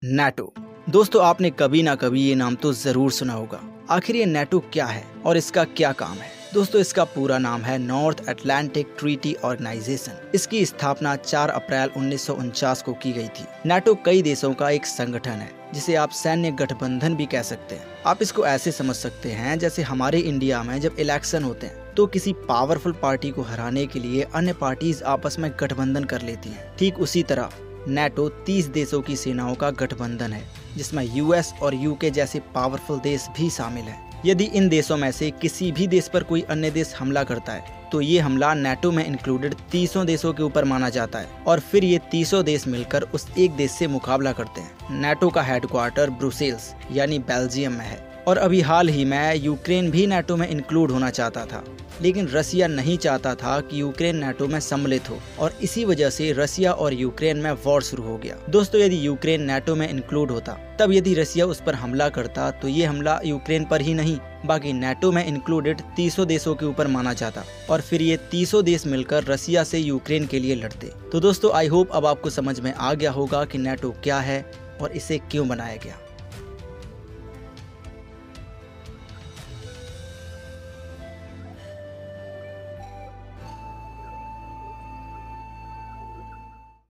NATO. दोस्तों, आपने कभी ना कभी ये नाम तो जरूर सुना होगा। आखिर ये नाटो क्या है और इसका क्या काम है? दोस्तों, इसका पूरा नाम है नॉर्थ अटलांटिक ट्रीटी ऑर्गेनाइजेशन। इसकी स्थापना 4 अप्रैल 1949 को की गई थी। नाटो कई देशों का एक संगठन है जिसे आप सैन्य गठबंधन भी कह सकते हैं। आप इसको ऐसे समझ सकते हैं जैसे हमारे इंडिया में जब इलेक्शन होते हैं तो किसी पावरफुल पार्टी को हराने के लिए अन्य पार्टीज आपस में गठबंधन कर लेती हैं। ठीक उसी तरह नाटो 30 देशों की सेनाओं का गठबंधन है जिसमें यूएस और यूके जैसे पावरफुल देश भी शामिल हैं। यदि इन देशों में से किसी भी देश पर कोई अन्य देश हमला करता है तो ये हमला नाटो में इंक्लूडेड 30 देशों के ऊपर माना जाता है और फिर ये 30 देश मिलकर उस एक देश से मुकाबला करते हैं। नाटो का हेडक्वार्टर ब्रुसेल्स यानी बेल्जियम में है और अभी हाल ही में यूक्रेन भी नाटो में इंक्लूड होना चाहता था, लेकिन रसिया नहीं चाहता था कि यूक्रेन नाटो में सम्मिलित हो और इसी वजह से रसिया और यूक्रेन में वॉर शुरू हो गया। दोस्तों, यदि यूक्रेन नाटो में इंक्लूड होता तब यदि रसिया उस पर हमला करता तो ये हमला यूक्रेन पर ही नहीं बाकी नाटो में इंक्लूडेड 30 देशों के ऊपर माना जाता और फिर ये 30 देश मिलकर रसिया से यूक्रेन के लिए लड़ते। तो दोस्तों, आई होप अब आपको समझ में आ गया होगा कि नाटो क्या है और इसे क्यों बनाया गया।